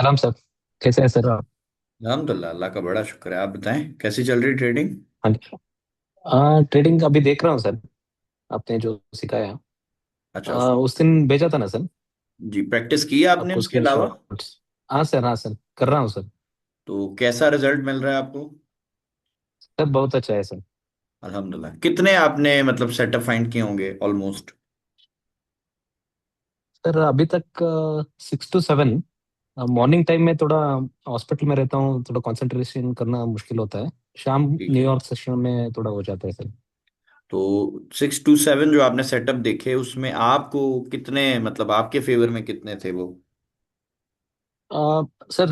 सलाम सर। कैसे हैं सर आप? अल्हम्दुलिल्लाह, अल्लाह का बड़ा शुक्र है। आप बताएं कैसी चल रही ट्रेडिंग। हाँ जी। ट्रेडिंग अभी देख रहा हूँ सर। आपने जो सिखाया अच्छा। उस दिन भेजा था ना सर, जी, प्रैक्टिस की है आपने आपको उसके अलावा? स्क्रीनशॉट्स। हाँ सर, हाँ सर, कर रहा हूँ सर। तो कैसा रिजल्ट मिल रहा है आपको? सर बहुत अच्छा है सर। अल्हम्दुलिल्लाह, कितने आपने मतलब सेटअप फाइंड किए होंगे ऑलमोस्ट? सर अभी तक 6 to 7। मॉर्निंग टाइम में थोड़ा हॉस्पिटल में रहता हूँ, थोड़ा कंसंट्रेशन करना मुश्किल होता है। शाम ठीक है। न्यूयॉर्क सेशन में थोड़ा हो जाता है सर। तो 6 to 7 जो आपने सेटअप देखे उसमें आपको कितने, मतलब आपके फेवर में कितने थे वो? सर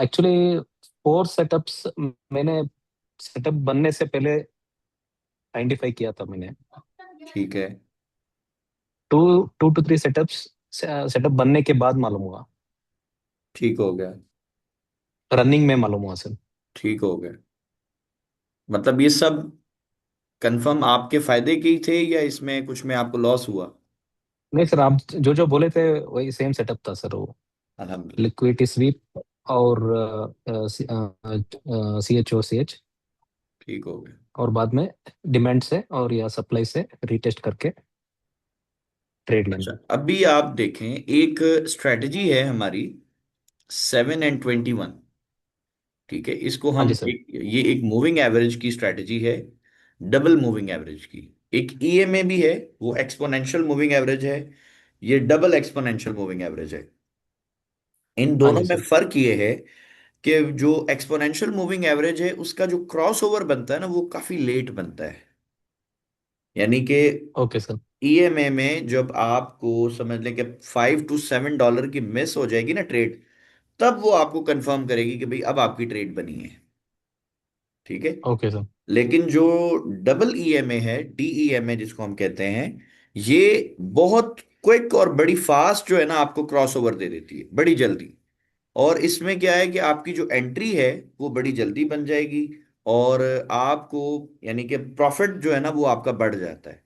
एक्चुअली 4 सेटअप्स मैंने सेटअप बनने से पहले आइडेंटिफाई किया था मैंने। ठीक है। टू 2 to 3 सेटअप्स सेटअप बनने के बाद मालूम हुआ। ठीक हो गया। रनिंग में मालूम हुआ सर। ठीक हो गया। मतलब ये सब कंफर्म आपके फायदे के ही थे या इसमें कुछ में आपको लॉस हुआ? नहीं सर, आप जो जो बोले थे वही सेम सेटअप था सर वो। अल्हम्दुलिल्लाह। लिक्विडिटी स्वीप और CHOCH, ठीक हो गया। और बाद में डिमांड से और या सप्लाई से रिटेस्ट करके ट्रेड अच्छा, लेना। अभी आप देखें, एक स्ट्रेटजी है हमारी 7 and 21। ठीक है, इसको हाँ हम जी सर। ये एक मूविंग एवरेज की स्ट्रेटजी है, डबल मूविंग एवरेज की। एक ईएमए भी है, वो एक्सपोनेंशियल मूविंग एवरेज है। ये डबल एक्सपोनेंशियल मूविंग एवरेज है। इन हाँ दोनों जी में सर। फर्क ये है कि जो एक्सपोनेंशियल मूविंग एवरेज है उसका जो क्रॉस ओवर बनता है ना वो काफी लेट बनता है। यानी कि ओके सर। ईएमए में जब आपको समझ लें कि $5 to $7 की मिस हो जाएगी ना ट्रेड, तब वो आपको कंफर्म करेगी कि भाई अब आपकी ट्रेड बनी है। ठीक है। Okay sir. लेकिन जो डबल ईएमए है, डीईएमए जिसको हम कहते हैं, ये बहुत क्विक और बड़ी फास्ट जो है ना आपको क्रॉस ओवर दे देती है बड़ी जल्दी। और इसमें क्या है कि आपकी जो एंट्री है वो बड़ी जल्दी बन जाएगी, और आपको यानी कि प्रॉफिट जो है ना वो आपका बढ़ जाता है।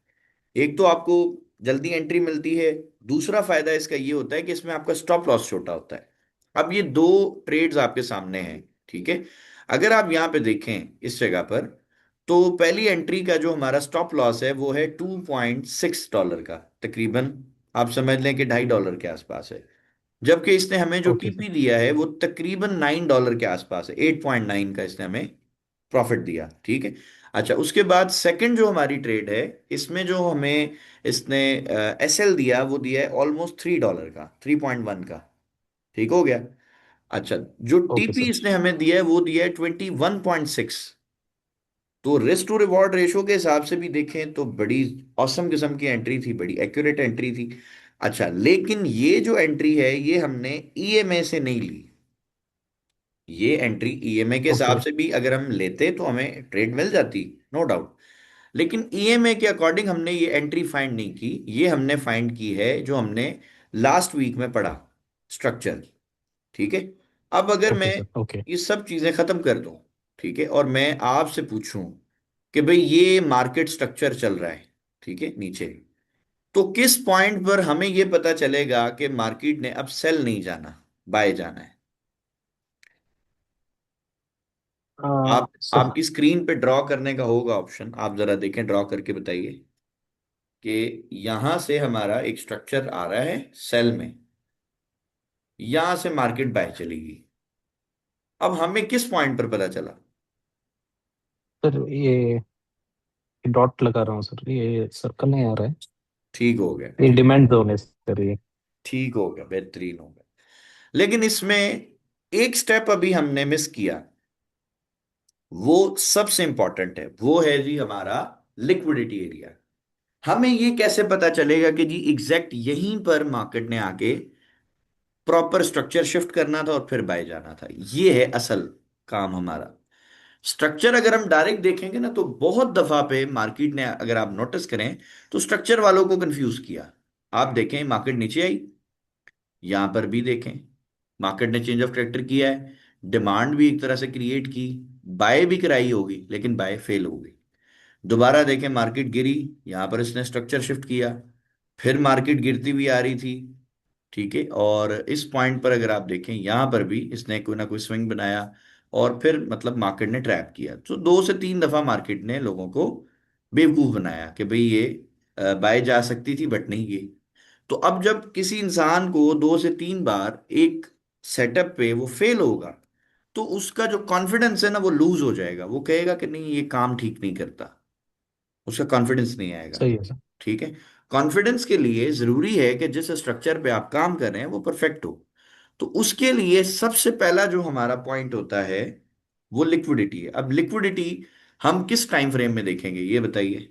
एक तो आपको जल्दी एंट्री मिलती है, दूसरा फायदा इसका ये होता है कि इसमें आपका स्टॉप लॉस छोटा होता है। अब ये दो ट्रेड्स आपके सामने हैं। ठीक है। अगर आप यहाँ पे देखें इस जगह पर, तो पहली एंट्री का जो हमारा स्टॉप लॉस है वो है $2.6 का तकरीबन। आप समझ लें कि $2.5 के आसपास है। जबकि इसने हमें जो ओके सर। टीपी दिया है वो तकरीबन $9 के आसपास है, 8.9 का इसने हमें प्रॉफिट दिया। ठीक है। अच्छा, उसके बाद सेकंड जो हमारी ट्रेड है, इसमें जो हमें इसने एसएल दिया वो दिया है ऑलमोस्ट $3 का, 3.1 का। ठीक हो गया। अच्छा, जो ओके टीपी सर। इसने हमें दिया है वो दिया है 21.6। तो रिस्क टू रिवॉर्ड रेशो के हिसाब से भी देखें तो बड़ी औसम किस्म की एंट्री थी, बड़ी एक्यूरेट एंट्री थी। अच्छा, लेकिन ये जो एंट्री है ये हमने ईएमए से नहीं ली। ये एंट्री ईएमए के हिसाब ओके। से भी अगर हम लेते तो हमें ट्रेड मिल जाती, नो डाउट। लेकिन ईएमए के अकॉर्डिंग हमने ये एंट्री फाइंड नहीं की, ये हमने फाइंड की है जो हमने लास्ट वीक में पढ़ा, स्ट्रक्चर। ठीक है। अब अगर ओके मैं सर। ओके। ये सब चीजें खत्म कर दूं, ठीक है, और मैं आपसे पूछूं कि भाई ये मार्केट स्ट्रक्चर चल रहा है, ठीक है, नीचे, तो किस पॉइंट पर हमें ये पता चलेगा कि मार्केट ने अब सेल नहीं जाना, बाय जाना है? आप सर, आपकी स्क्रीन पे ड्रॉ करने का होगा ऑप्शन, आप जरा देखें, ड्रॉ करके बताइए कि यहां से हमारा एक स्ट्रक्चर आ रहा है सेल में, यहां से मार्केट बाय चलेगी। अब हमें किस पॉइंट पर पता चला? ये डॉट लगा रहा हूँ सर, ये सर्कल नहीं आ रहा है। ठीक हो गया। ये ठीक। डिमांड जोन है सर ये। ठीक हो गया, बेहतरीन हो गया। लेकिन इसमें एक स्टेप अभी हमने मिस किया, वो सबसे इंपॉर्टेंट है, वो है जी हमारा लिक्विडिटी एरिया। हमें ये कैसे पता चलेगा कि जी एग्जैक्ट यहीं पर मार्केट ने आके प्रॉपर स्ट्रक्चर शिफ्ट करना था और फिर बाय जाना था? ये है असल काम हमारा। स्ट्रक्चर अगर हम डायरेक्ट देखेंगे ना तो बहुत दफा पे मार्केट ने, अगर आप नोटिस करें, तो स्ट्रक्चर वालों को कंफ्यूज किया। आप देखें, मार्केट नीचे आई, यहां पर भी देखें मार्केट ने चेंज ऑफ कैरेक्टर किया है, डिमांड भी एक तरह से क्रिएट की, बाय भी कराई होगी लेकिन बाय फेल हो गई। दोबारा देखें, मार्केट गिरी, यहां पर इसने स्ट्रक्चर शिफ्ट किया, फिर मार्केट गिरती हुई आ रही थी, ठीक है, और इस पॉइंट पर अगर आप देखें यहां पर भी इसने कोई ना कोई स्विंग बनाया, और फिर मतलब मार्केट ने ट्रैप किया। तो 2 से 3 दफा मार्केट ने लोगों को बेवकूफ बनाया कि भाई ये बाय जा सकती थी बट नहीं गई। तो अब जब किसी इंसान को 2 से 3 बार एक सेटअप पे वो फेल होगा, तो उसका जो कॉन्फिडेंस है ना वो लूज हो जाएगा, वो कहेगा कि नहीं ये काम ठीक नहीं करता, उसका कॉन्फिडेंस नहीं आएगा। सही है सर। ठीक है। कॉन्फिडेंस के लिए जरूरी है कि जिस स्ट्रक्चर पे आप काम कर रहे हैं वो परफेक्ट हो। तो उसके लिए सबसे पहला जो हमारा पॉइंट होता है वो लिक्विडिटी है। अब लिक्विडिटी हम किस टाइम फ्रेम में देखेंगे ये बताइए।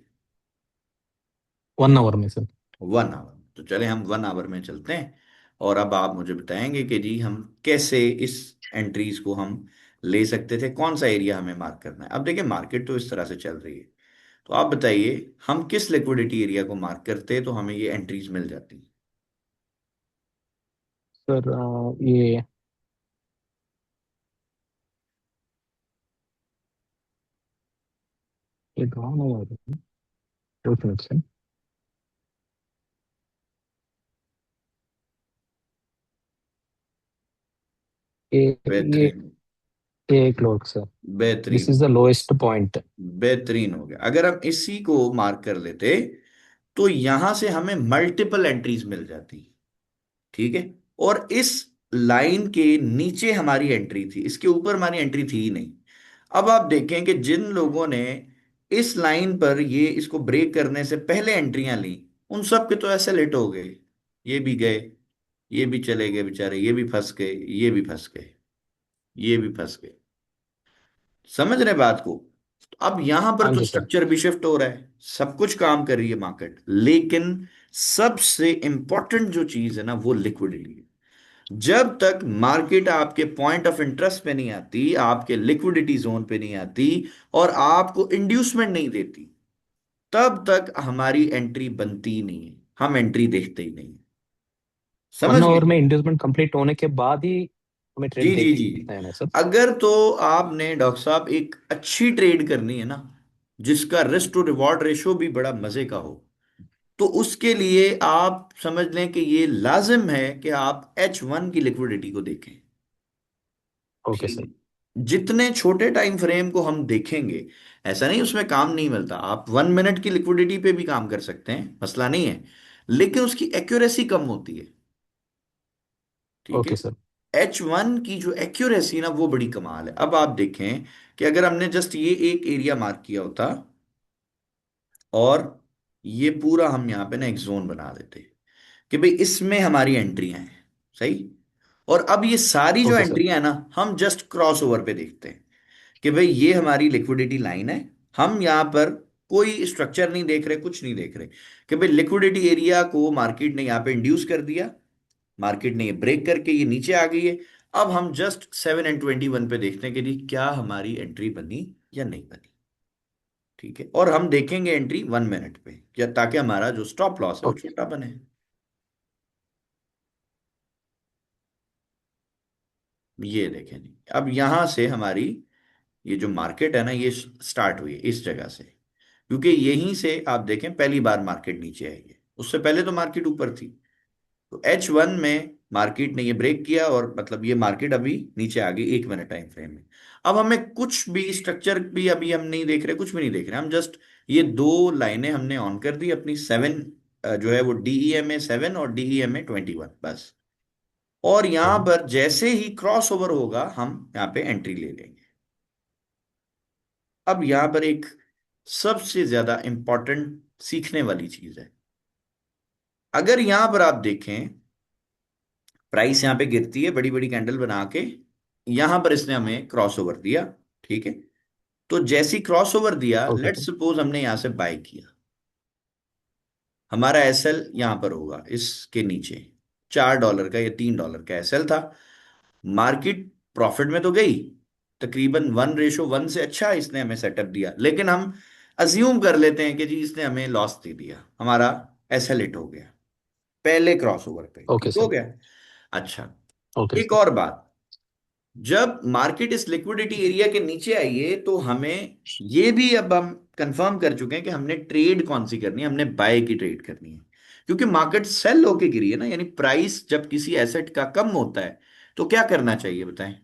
1 आवर में सर। 1 आवर। तो चले हम 1 आवर में चलते हैं, और अब आप मुझे बताएंगे कि जी हम कैसे इस एंट्रीज को हम ले सकते थे, कौन सा एरिया हमें मार्क करना है। अब देखिए मार्केट तो इस तरह से चल रही है, तो आप बताइए हम किस लिक्विडिटी एरिया को मार्क करते तो हमें ये एंट्रीज मिल जाती। सर ये डाउन ओवर, एक मिनट सर। ये बेहतरीन। एक लोड सर। दिस बेहतरीन इज हो द गया। Lowest point. बेहतरीन हो गया। अगर हम इसी को मार्क कर लेते तो यहां से हमें मल्टीपल एंट्रीज मिल जाती। ठीक है। और इस लाइन के नीचे हमारी एंट्री थी, इसके ऊपर हमारी एंट्री थी ही नहीं। अब आप देखें कि जिन लोगों ने इस लाइन पर ये इसको ब्रेक करने से पहले एंट्रियां ली, उन सब के तो ऐसे लेट हो गए, ये भी गए, ये भी चले गए बेचारे, ये भी फंस गए, ये भी फंस गए, ये भी फंस गए। समझ रहे बात को। तो अब यहां पर हाँ तो जी सर। स्ट्रक्चर भी शिफ्ट हो रहा है, सब कुछ काम कर रही है मार्केट, लेकिन सबसे इंपॉर्टेंट जो चीज है ना वो लिक्विडिटी है। जब तक मार्केट आपके पॉइंट ऑफ इंटरेस्ट पे नहीं आती, आपके लिक्विडिटी जोन पे नहीं आती, और आपको इंड्यूसमेंट नहीं देती, तब तक हमारी एंट्री बनती ही नहीं है, हम एंट्री देखते ही नहीं। वन समझ आवर गए। में इन्वेस्टमेंट कंप्लीट होने के बाद ही हमें ट्रेड जी जी जी। देखना है ना सर? अगर तो आपने डॉक्टर साहब एक अच्छी ट्रेड करनी है ना, जिसका रिस्क टू रिवॉर्ड रेशो भी बड़ा मजे का हो, तो उसके लिए आप समझ लें कि ये लाजिम है कि आप H1 की लिक्विडिटी को देखें। ओके ठीक सर। है। जितने छोटे टाइम फ्रेम को हम देखेंगे, ऐसा नहीं उसमें काम नहीं मिलता, आप 1 मिनट की लिक्विडिटी पे भी काम कर सकते हैं, मसला नहीं है, लेकिन उसकी एक्यूरेसी कम होती है। ठीक है। Okay sir. H1 की जो एक्यूरेसी ना वो बड़ी कमाल है। अब आप देखें कि अगर हमने जस्ट ये एक एरिया मार्क किया होता, और ये पूरा हम यहाँ पे ना एक जोन बना देते कि भाई इसमें हमारी एंट्रियां हैं, सही। और अब ये सारी जो ओके सर। एंट्रियां हैं ना हम जस्ट क्रॉस ओवर पे देखते हैं कि भाई ये हमारी लिक्विडिटी लाइन है। हम यहाँ पर कोई स्ट्रक्चर नहीं देख रहे, कुछ नहीं देख रहे, कि भाई लिक्विडिटी एरिया को मार्केट ने यहाँ पे इंड्यूस कर दिया, मार्केट ने ये ब्रेक करके ये नीचे आ गई है। अब हम जस्ट 7 and 21 पे देखते हैं कि जी क्या हमारी एंट्री बनी या नहीं बनी। ठीक है। और हम देखेंगे एंट्री 1 मिनट पे, या ताकि हमारा जो स्टॉप लॉस है वो ओके। छोटा बने। ये देखें जी, अब यहां से हमारी ये जो मार्केट है ना ये स्टार्ट हुई है इस जगह से, क्योंकि यहीं से आप देखें पहली बार मार्केट नीचे आई है, उससे पहले तो मार्केट ऊपर थी। तो H1 में मार्केट ने ये ब्रेक किया, और मतलब ये मार्केट अभी नीचे आ गई 1 मिनट टाइम फ्रेम में। अब हमें कुछ भी स्ट्रक्चर भी अभी हम नहीं देख रहे, कुछ भी नहीं देख रहे, हम जस्ट ये 2 लाइनें हमने ऑन कर दी अपनी 7, जो है वो DEMA 7 और DEMA 21 बस। और यहां सर। पर जैसे ही क्रॉस ओवर होगा हम यहाँ पे एंट्री ले लेंगे। अब यहां पर एक सबसे ज्यादा इंपॉर्टेंट सीखने वाली चीज है। अगर यहां पर आप देखें प्राइस यहां पे गिरती है बड़ी बड़ी कैंडल बना के, यहां पर इसने हमें क्रॉस ओवर दिया। ठीक है। तो जैसी क्रॉस ओवर दिया, ओके लेट्स सर। सपोज हमने यहां से बाय किया, हमारा एसएल यहां पर होगा इसके नीचे, $4 का या $3 का एसएल था। मार्केट प्रॉफिट में तो गई, तकरीबन 1:1 से अच्छा इसने हमें सेटअप दिया, लेकिन हम अज्यूम कर लेते हैं कि जी इसने हमें लॉस दे दिया, हमारा एसएल हिट हो गया पहले क्रॉस ओवर पे, ओके ठीक हो सर। गया। अच्छा, ओके एक सर। और बात, जब मार्केट इस लिक्विडिटी एरिया के नीचे आई है तो हमें ये भी अब हम कंफर्म कर चुके हैं कि हमने ट्रेड कौन सी करनी है, हमने बाय की ट्रेड करनी है। क्योंकि मार्केट सेल होके गिरी है ना, यानी प्राइस जब किसी एसेट का कम होता है तो क्या करना चाहिए बताएं?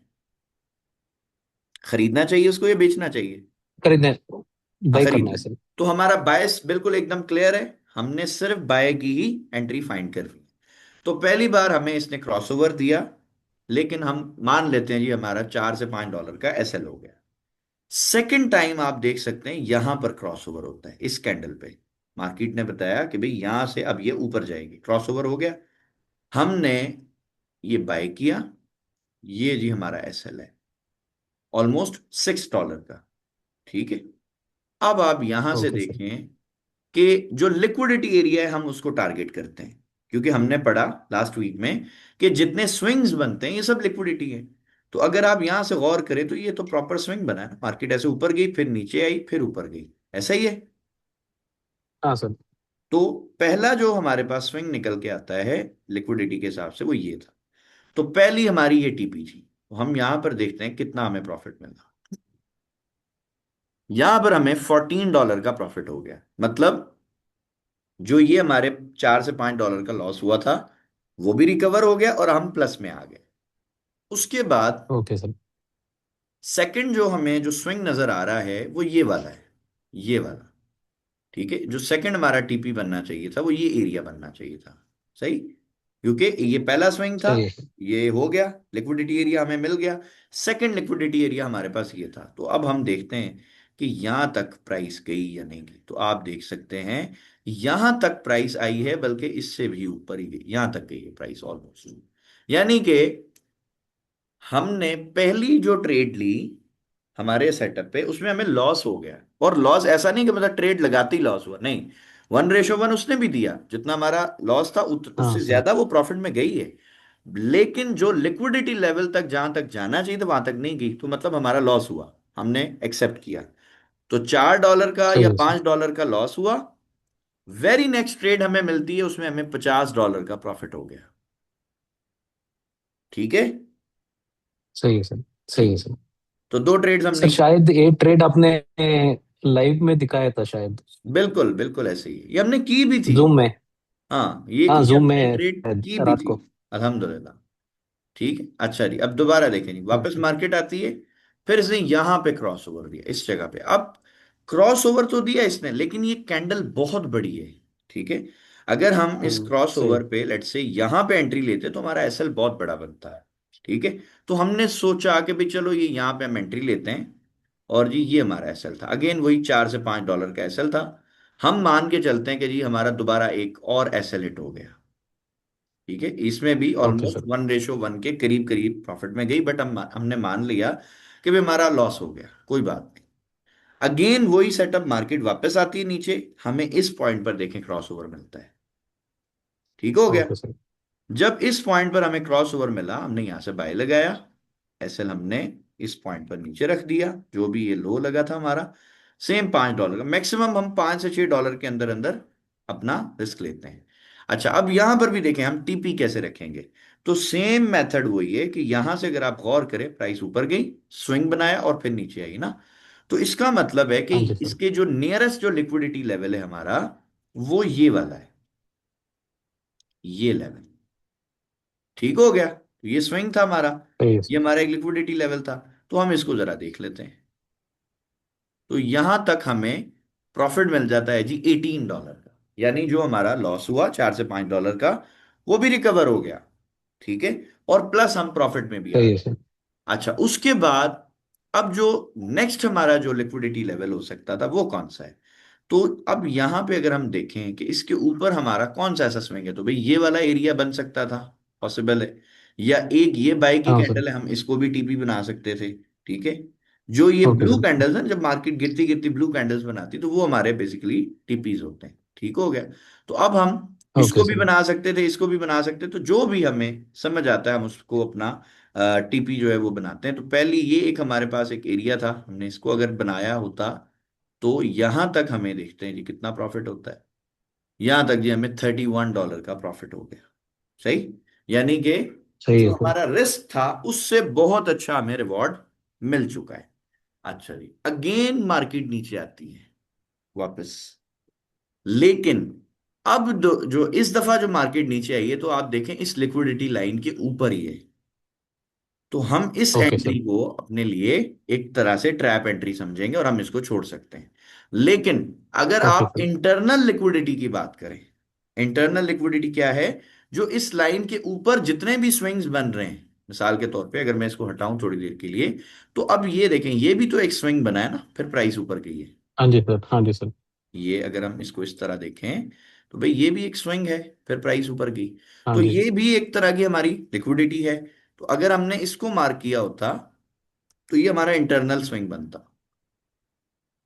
खरीदना चाहिए उसको या बेचना चाहिए? खरीदने, हाँ, बाई करना खरीदना है है। सर। तो हमारा बायस बिल्कुल एकदम क्लियर है, हमने सिर्फ बाय की ही एंट्री फाइंड कर ली। तो पहली बार हमें इसने क्रॉसओवर दिया, लेकिन हम मान लेते हैं जी हमारा $4 से $5 का एसएल हो गया। सेकंड टाइम आप देख सकते हैं यहां पर क्रॉसओवर होता है इस कैंडल पे। मार्केट ने बताया कि भाई यहां से अब ये ऊपर जाएगी, क्रॉसओवर हो गया, हमने ये बाय किया, ये जी हमारा एसएल है ऑलमोस्ट $6 का। ठीक है, अब आप यहां से ओके सर। देखें कि जो लिक्विडिटी एरिया है हम उसको टारगेट करते हैं, क्योंकि हमने पढ़ा लास्ट वीक में कि जितने स्विंग्स बनते हैं ये सब लिक्विडिटी है। तो अगर आप यहां से गौर करें तो ये तो प्रॉपर स्विंग बना है ना, मार्केट ऐसे ऊपर गई फिर नीचे आई फिर ऊपर गई, ऐसा ही है। हाँ सर। तो पहला जो हमारे पास स्विंग निकल के आता है लिक्विडिटी के हिसाब से वो ये था। तो पहली हमारी ये टीपी थी, तो हम यहां पर देखते हैं कितना हमें प्रॉफिट मिला। यहां पर हमें $14 का प्रॉफिट हो गया, मतलब जो ये हमारे $4 से $5 का लॉस हुआ था वो भी रिकवर हो गया और हम प्लस में आ गए। उसके बाद ओके सर। सेकंड जो हमें जो स्विंग नजर आ रहा है वो ये वाला है, ये वाला। ठीक है, जो सेकंड हमारा टीपी बनना चाहिए था वो ये एरिया बनना चाहिए था, सही, क्योंकि ये पहला स्विंग था, सही है सर। ये हो गया, लिक्विडिटी एरिया हमें मिल गया। सेकंड लिक्विडिटी एरिया हमारे पास ये था। तो अब हम देखते हैं कि यहां तक प्राइस गई या नहीं गई। तो आप देख सकते हैं यहां तक प्राइस आई है, बल्कि इससे भी ऊपर ही गई, यहां तक गई है प्राइस ऑलमोस्ट। यानी कि हमने पहली जो ट्रेड ली हमारे सेटअप पे उसमें हमें लॉस हो गया, और लॉस ऐसा नहीं कि मतलब ट्रेड लगाते ही लॉस हुआ, नहीं, 1:1 उसने भी दिया, जितना हमारा लॉस था हाँ उससे सर। ज्यादा वो प्रॉफिट में गई है। लेकिन जो लिक्विडिटी लेवल तक जहां तक जाना चाहिए था वहां तक नहीं गई, तो मतलब हमारा लॉस हुआ, हमने एक्सेप्ट किया। तो $4 का सही या है सर। $5 का लॉस हुआ। वेरी नेक्स्ट ट्रेड हमें मिलती है, उसमें हमें $50 का प्रॉफिट हो गया। ठीक है, सही है सर। सही ठीक है है। सर। तो दो ट्रेड्स सर हमने की। शायद ये ट्रेड आपने लाइव में दिखाया था शायद, बिल्कुल बिल्कुल ऐसे ही है। ये हमने की भी थी। जूम में। हाँ, हाँ ये जूम हमने में ट्रेड शायद की भी रात थी। को। अल्हम्दुलिल्लाह। ठीक है, अच्छा जी, अब दोबारा देखें जी, वापस ओके। मार्केट आती है, फिर इसने यहां पे क्रॉस ओवर दिया इस जगह पे। अब क्रॉस ओवर तो दिया इसने, लेकिन ये कैंडल बहुत बड़ी है। ठीक है, अगर हम इस क्रॉस सही। ओवर पे लेट्स से यहां पे एंट्री लेते तो हमारा एसएल बहुत बड़ा बनता है। ठीक है, तो हमने सोचा कि भाई चलो ये यहां पे हम एंट्री लेते हैं, और जी ये हमारा एसएल था, अगेन वही $4 से $5 का एसएल था। हम मान के चलते हैं कि जी हमारा दोबारा एक और एसएल हिट हो गया। ठीक है, इसमें भी ओके ऑलमोस्ट सर। 1:1 के करीब करीब प्रॉफिट में गई, बट हमने मान लिया कि भाई हमारा लॉस हो गया, कोई बात नहीं। अगेन वही सेटअप, मार्केट वापस आती है नीचे, हमें इस पॉइंट पर देखें क्रॉस ओवर मिलता है। ठीक हो गया। Okay sir. जब इस पॉइंट पर हमें क्रॉस ओवर मिला, हमने यहां से बाय लगाया, एसएल हमने इस पॉइंट पर नीचे रख दिया, जो भी ये लो लगा था हमारा, सेम $5 का, मैक्सिमम हम $5 से $6 के अंदर अंदर अपना रिस्क लेते हैं। अच्छा, अब यहां पर भी देखें हम टीपी कैसे रखेंगे। तो सेम मेथड वही है कि यहां से अगर आप गौर करें प्राइस ऊपर गई, स्विंग बनाया और फिर नीचे आई ना, तो इसका मतलब है कि हाँ जी सर। इसके जो नियरेस्ट जो लिक्विडिटी लेवल है हमारा, वो ये वाला है, ये लेवल। ठीक हो गया, तो ये स्विंग था हमारा, सही है ये सर। हमारा एक लिक्विडिटी लेवल था। तो हम इसको जरा देख लेते हैं। तो यहां तक हमें प्रॉफिट मिल जाता है जी $18 का, यानी जो हमारा लॉस हुआ $4 से $5 का वो भी रिकवर हो गया। ठीक है, और प्लस हम प्रॉफिट में भी आ सही गए। है सर। अच्छा, उसके बाद अब जो नेक्स्ट हमारा जो लिक्विडिटी लेवल हो सकता था वो कौन सा है। तो अब यहां पे अगर हम देखें कि इसके ऊपर हमारा कौन सा ऐसा स्विंग है, तो भाई ये वाला एरिया बन सकता था, पॉसिबल है। या एक ये बाय की हाँ सर। कैंडल है, हम इसको भी टीपी बना सकते थे। ठीक है, जो ये ओके ब्लू सर। कैंडल्स हैं, जब मार्केट गिरती गिरती ब्लू कैंडल्स बनाती तो वो हमारे बेसिकली टीपीज होते हैं। ठीक हो गया, तो अब हम ओके इसको भी सर। बना सकते थे, इसको भी बना सकते, तो जो भी हमें समझ आता है हम उसको अपना टीपी जो है वो बनाते हैं। तो पहली ये एक हमारे पास एक एरिया था, हमने इसको अगर बनाया होता तो यहां तक हमें देखते हैं जी कितना प्रॉफिट होता है। यहां तक जी हमें $31 का प्रॉफिट हो गया, सही, यानी कि सही है जो सर। हमारा रिस्क था उससे बहुत अच्छा हमें रिवॉर्ड मिल चुका है। अच्छा जी, अगेन मार्केट नीचे आती है वापस, लेकिन अब जो इस दफा जो मार्केट नीचे आई है, तो आप देखें इस लिक्विडिटी लाइन के ऊपर ही है। तो हम इस ओके एंट्री सर। को अपने लिए एक तरह से ट्रैप एंट्री समझेंगे और हम इसको छोड़ सकते हैं। लेकिन अगर ओके आप सर। इंटरनल लिक्विडिटी की बात करें, इंटरनल लिक्विडिटी क्या है? जो इस लाइन के ऊपर जितने भी स्विंग्स बन रहे हैं, मिसाल के तौर पे अगर मैं इसको हटाऊं थोड़ी देर के लिए, तो अब ये देखें, ये भी तो एक स्विंग बना है ना, फिर प्राइस ऊपर गई है। हाँ जी सर, हाँ जी सर। ये अगर हम इसको इस तरह देखें, तो भाई ये भी एक स्विंग है, फिर प्राइस ऊपर गई। हाँ तो जी सर। ये भी एक तरह की हमारी लिक्विडिटी है। तो अगर हमने इसको मार्क किया होता, तो ये हमारा इंटरनल स्विंग बनता,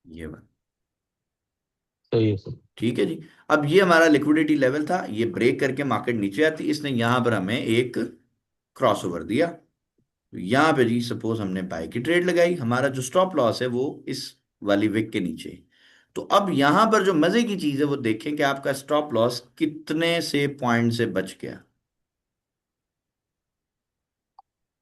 ये बन। सही है सर। ठीक है जी। अब ये हमारा लिक्विडिटी लेवल था, ये ब्रेक करके मार्केट नीचे आती, इसने यहां पर हमें एक क्रॉसओवर दिया। तो यहां पे जी सपोज हमने बाय की ट्रेड लगाई, हमारा जो स्टॉप लॉस है वो इस वाली विक के नीचे है। तो अब यहां पर जो मजे की चीज है वो देखें कि आपका स्टॉप लॉस कितने से पॉइंट से बच गया।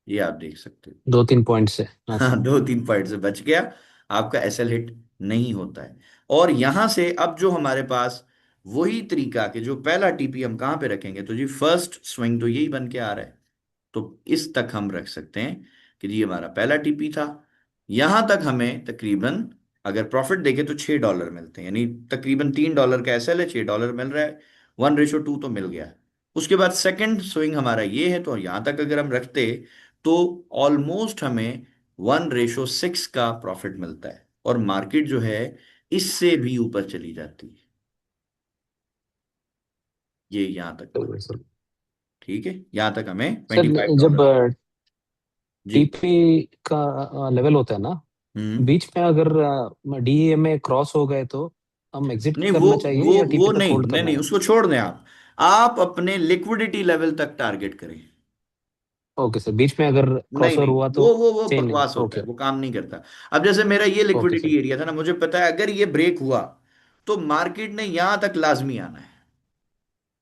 ये आप देख सकते हो। 2-3 पॉइंट से, हाँ हाँ, सर। 2-3 पॉइंट से बच गया। आपका एसएल हिट नहीं होता है। और यहां से अब जो हमारे पास वही तरीका कि जो पहला टीपी हम कहां पे रखेंगे, तो जी फर्स्ट स्विंग तो यही बन के आ रहा है। तो इस तक हम रख सकते हैं कि जी हमारा पहला टीपी था। यहां तक हमें तकरीबन, अगर प्रॉफिट देखें तो $6 मिलते हैं, यानी तकरीबन $3 का एसएल है, $6 मिल रहा है। 1:2 तो मिल गया। उसके बाद सेकंड स्विंग हमारा ये है, तो यहां तक अगर हम रखते, तो ऑलमोस्ट हमें 1:6 का प्रॉफिट मिलता है, और मार्केट जो है इससे भी ऊपर चली जाती है। ये यहां तक सही है मार्केट। सर। ठीक है, यहां तक हमें सर, जब $25। जी। टीपी का लेवल होता है ना, हम्म। बीच में अगर डीईएम में क्रॉस हो गए तो हम एग्जिट नहीं, वो करना चाहिए वो या वो टीपी तक नहीं होल्ड नहीं करना नहीं, है? उसको छोड़ दें आप अपने लिक्विडिटी लेवल तक टारगेट करें। ओके सर, बीच में अगर नहीं क्रॉसओवर नहीं, हुआ तो वो चेंज नहीं? बकवास होता ओके। है, वो काम नहीं करता। अब जैसे मेरा ये ओके सर। लिक्विडिटी एरिया था ना, मुझे पता है अगर ये ब्रेक हुआ, तो मार्केट ने यहां तक लाजमी आना है।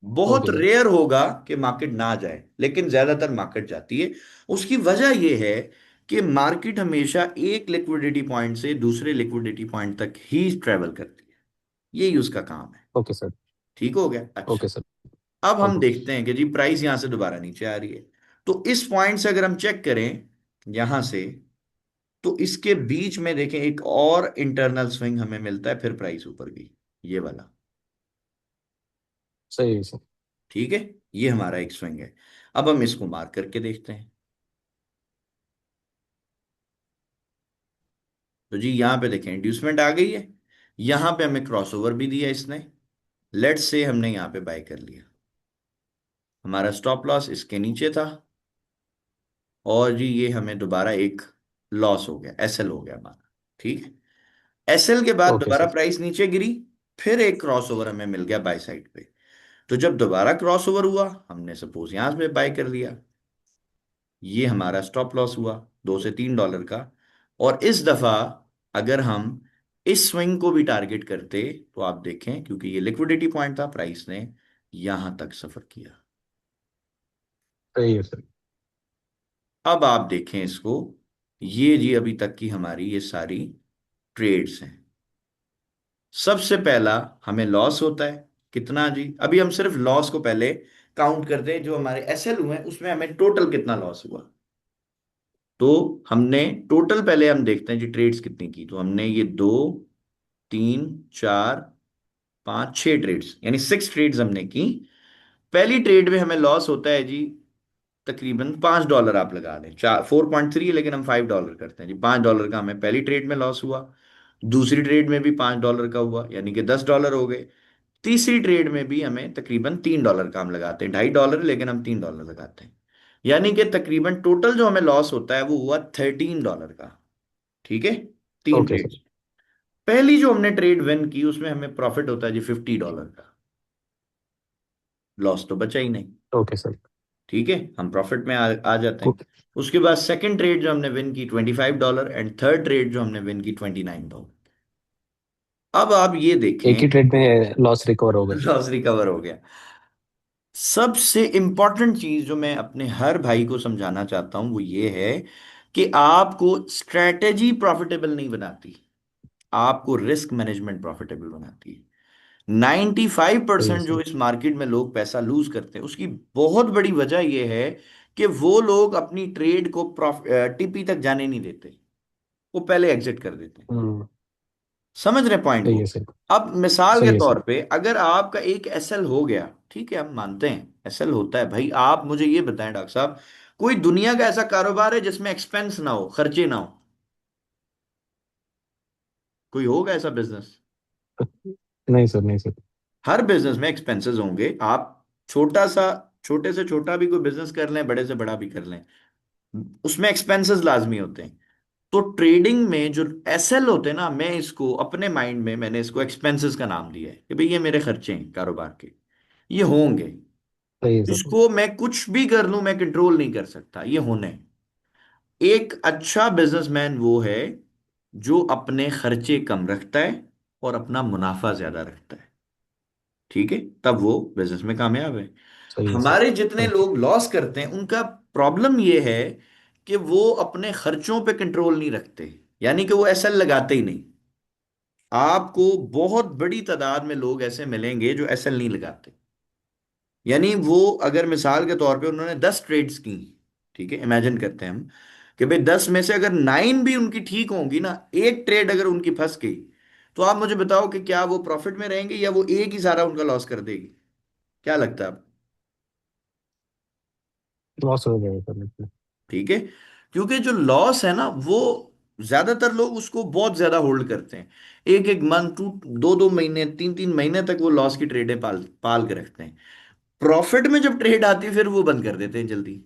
बहुत ओके सर। रेयर होगा कि मार्केट ना जाए, लेकिन ज्यादातर मार्केट जाती है। उसकी वजह यह है कि मार्केट हमेशा एक लिक्विडिटी पॉइंट से दूसरे लिक्विडिटी पॉइंट तक ही ट्रेवल करती है। यही उसका काम है। Okay sir. ठीक हो गया? अच्छा। Okay sir. अब हम ओके। देखते हैं कि जी प्राइस यहां से दोबारा नीचे आ रही है। तो इस पॉइंट से अगर हम चेक करें यहां से, तो इसके बीच में देखें एक और इंटरनल स्विंग हमें मिलता है, फिर प्राइस ऊपर गई, ये वाला। सही है सर। ठीक है, ये हमारा एक स्विंग है। अब हम इसको मार्क करके देखते हैं। तो जी यहां पे देखें इंड्यूसमेंट आ गई है। यहां पे हमें क्रॉसओवर भी दिया इसने। लेट्स से हमने यहां पे बाय कर लिया, हमारा स्टॉप लॉस इसके नीचे था, और जी ये हमें दोबारा एक लॉस हो गया, एसएल हो गया हमारा। ठीक है। एसएल के बाद ओके दोबारा सर। प्राइस नीचे गिरी, फिर एक क्रॉसओवर हमें मिल गया बाय साइड पे। तो जब दोबारा क्रॉसओवर हुआ, हमने सपोज यहां पे बाय कर लिया। ये हमारा स्टॉप लॉस हुआ $2 से $3 का। और इस दफा अगर हम इस स्विंग को भी टारगेट करते, तो आप देखें क्योंकि ये लिक्विडिटी पॉइंट था, प्राइस ने यहां तक सफर किया। सही है सर। अब आप देखें इसको, ये जी अभी तक की हमारी ये सारी ट्रेड्स हैं। सबसे पहला हमें लॉस होता है, कितना जी? अभी हम सिर्फ लॉस को पहले काउंट करते हैं, जो हमारे एसएल हुए हैं उसमें हमें टोटल कितना लॉस हुआ। तो हमने टोटल पहले हम देखते हैं जी ट्रेड्स कितनी की। तो हमने ये 2, 3, 4, 5, 6 ट्रेड्स, यानी 6 ट्रेड्स हमने की। पहली ट्रेड में हमें लॉस होता है जी तकरीबन $5, आप लगा लें, 4.3 है लेकिन हम $5 करते हैं जी। $5 का हमें पहली ट्रेड में लॉस हुआ। दूसरी ट्रेड में भी $5 का हुआ, यानी कि $10 हो गए। तीसरी ट्रेड में भी हमें तकरीबन $3 का हम लगाते हैं, $2.5 लेकिन हम $3 लगाते हैं। यानी कि तकरीबन टोटल जो हमें लॉस होता है वो हुआ $13 का। ठीक है, तीन ओके ट्रेड। सर। पहली जो हमने ट्रेड विन की उसमें हमें प्रॉफिट होता है जी $50 का। लॉस तो बचा ही नहीं। Okay sir. ठीक है, हम प्रॉफिट में आ जाते हैं। को- उसके बाद सेकंड ट्रेड जो हमने विन की $25, एंड थर्ड ट्रेड जो हमने विन की $29। अब आप ये एक देखें, ही ट्रेड में लॉस रिकवर हो गए। लॉस रिकवर हो गया। सबसे इंपॉर्टेंट चीज जो मैं अपने हर भाई को समझाना चाहता हूं वो ये है कि आपको स्ट्रेटेजी प्रॉफिटेबल नहीं बनाती, आपको रिस्क मैनेजमेंट प्रॉफिटेबल बनाती है। सही है 95% जो सर। इस मार्केट में लोग पैसा लूज करते हैं उसकी बहुत बड़ी वजह यह है कि वो लोग अपनी ट्रेड को टीपी तक जाने नहीं देते, वो पहले एग्जिट कर देते हैं। हम्म। समझ रहे पॉइंट सही को? है सर। अब मिसाल के सही है तौर सर। पे अगर आपका एक एसएल हो गया, ठीक है हम मानते हैं एसएल होता है भाई, आप मुझे ये बताएं डॉक्टर साहब, कोई दुनिया का ऐसा कारोबार है जिसमें एक्सपेंस ना हो, खर्चे ना हो? कोई होगा ऐसा बिजनेस? नहीं सर, नहीं सर। हर बिजनेस में एक्सपेंसेस होंगे। आप छोटा सा, छोटे से छोटा भी कोई बिजनेस कर लें, बड़े से बड़ा भी कर लें, उसमें एक्सपेंसेस लाजमी होते हैं। तो ट्रेडिंग में जो एसएल होते हैं ना, मैं इसको अपने माइंड में मैंने इसको एक्सपेंसेस का नाम दिया है कि भाई ये मेरे खर्चे हैं कारोबार के, ये होंगे। सही है सर। इसको मैं कुछ भी कर लूं मैं कंट्रोल नहीं कर सकता, ये होने। एक अच्छा बिजनेसमैन वो है जो अपने खर्चे कम रखता है और अपना मुनाफा ज्यादा रखता है, ठीक है, तब वो बिजनेस में कामयाब है। सही है सर। हमारे जितने ओके। लोग लॉस करते हैं उनका प्रॉब्लम ये है कि वो अपने खर्चों पे कंट्रोल नहीं रखते, यानी कि वो ऐसा लगाते ही नहीं। आपको बहुत बड़ी तादाद में लोग ऐसे मिलेंगे जो एसएल नहीं लगाते। यानी वो अगर मिसाल के तौर पे उन्होंने 10 ट्रेड्स की, ठीक है, इमेजिन करते हैं हम कि भाई 10 में से अगर 9 भी उनकी ठीक होंगी ना, एक ट्रेड अगर उनकी फंस गई, तो आप मुझे बताओ कि क्या वो प्रॉफिट में रहेंगे या वो एक ही सारा उनका लॉस कर देगी? क्या लगता है आपको? लॉस हो जाएगा सर बिल्कुल। ठीक है, क्योंकि जो लॉस है ना वो ज्यादातर लोग उसको बहुत ज्यादा होल्ड करते हैं। एक एक मंथ, टू दो दो महीने, तीन तीन महीने तक वो लॉस की ट्रेडें पाल पाल के रखते हैं। प्रॉफिट में जब ट्रेड आती है फिर वो बंद कर देते हैं जल्दी।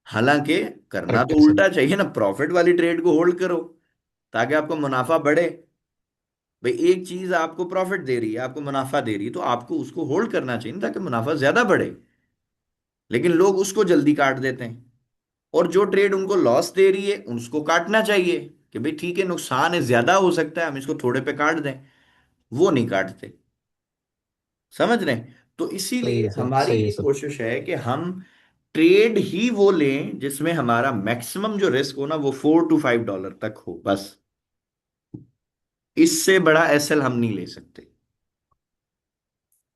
हालांकि करना करेक्ट तो है सर। उल्टा चाहिए ना, प्रॉफिट वाली ट्रेड को होल्ड करो ताकि आपका मुनाफा बढ़े। भाई एक चीज आपको प्रॉफिट दे रही है, आपको मुनाफा दे रही है, तो आपको उसको होल्ड करना चाहिए ना ताकि मुनाफा ज्यादा बढ़े। लेकिन लोग उसको जल्दी काट देते हैं, और जो ट्रेड उनको लॉस दे रही है उसको काटना चाहिए कि भाई ठीक है नुकसान है, ज्यादा हो सकता है, हम इसको थोड़े पे काट दें। वो नहीं काटते। समझ रहे हैं? तो सही इसीलिए है सर। हमारी सही है ये सर। कोशिश है कि हम ट्रेड ही वो लें जिसमें हमारा मैक्सिमम जो रिस्क हो ना वो $4 to $5 तक हो बस। इससे बड़ा एसएल हम नहीं ले सकते।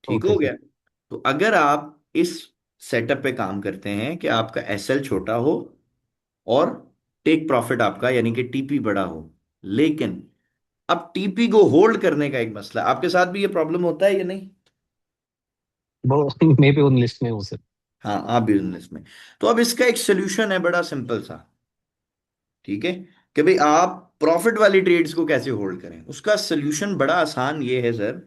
ठीक ओके हो गया? सर। तो अगर आप इस सेटअप पे काम करते हैं कि आपका एसएल छोटा हो और टेक प्रॉफिट आपका यानी कि टीपी बड़ा हो, लेकिन अब टीपी को होल्ड करने का एक मसला, आपके साथ भी ये प्रॉब्लम होता है या नहीं? वो मैं भी उन लिस्ट में हूँ सर। हाँ, आप बिजनेस में। तो अब इसका एक सोल्यूशन है बड़ा सिंपल सा, ठीक है, कि भाई आप प्रॉफिट वाली ट्रेड्स को कैसे होल्ड करें। उसका सोल्यूशन बड़ा आसान ये है सर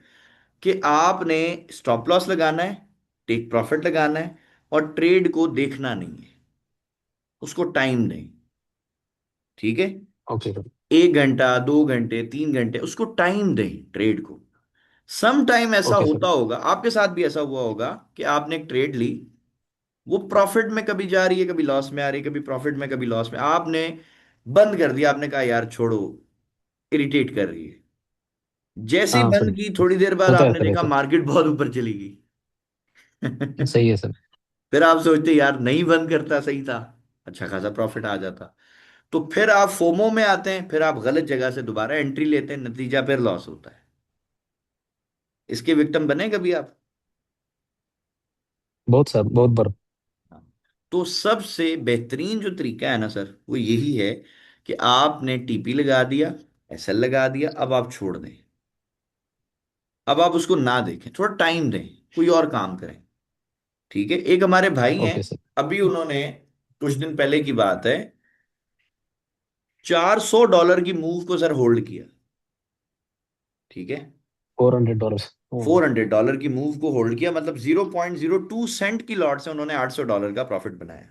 कि आपने स्टॉप लॉस लगाना है, टेक प्रॉफिट लगाना है, और ट्रेड को देखना नहीं है, उसको टाइम दें। ठीक है, ओके सर। 1 घंटा, 2 घंटे, 3 घंटे उसको टाइम दें ट्रेड को। सम टाइम ऐसा ओके सर। होता होगा, आपके साथ भी ऐसा हुआ होगा कि आपने एक ट्रेड ली, वो प्रॉफिट में कभी जा रही है, कभी लॉस में आ रही है, कभी प्रॉफिट में कभी लॉस में, आपने बंद कर दिया, आपने कहा यार छोड़ो, इरिटेट कर रही है। जैसे ही हाँ सर। बंद की थोड़ी देर बाद होता है आपने सर देखा ऐसा। मार्केट बहुत ऊपर चली गई। सही है सर। फिर आप सोचते यार नहीं बंद करता सही था, अच्छा खासा प्रॉफिट आ जाता। तो फिर आप फोमो में आते हैं, फिर आप गलत जगह से दोबारा एंट्री लेते हैं, नतीजा फिर लॉस होता है। इसके विक्टिम बने कभी आप? बहुत सर, बहुत बार। हाँ। तो सबसे बेहतरीन जो तरीका है ना सर वो यही है कि आपने टीपी लगा दिया, एसएल लगा दिया, अब आप छोड़ दें। अब आप उसको ना देखें, थोड़ा टाइम दें, कोई और काम करें। ठीक है, एक हमारे भाई हैं, ओके सर। अभी उन्होंने कुछ दिन पहले की बात है, $400 की मूव को सर होल्ड किया। ठीक है, $400। $400 की मूव को होल्ड किया, मतलब 0.02 सेंट की लॉट से उन्होंने $800 का प्रॉफिट बनाया।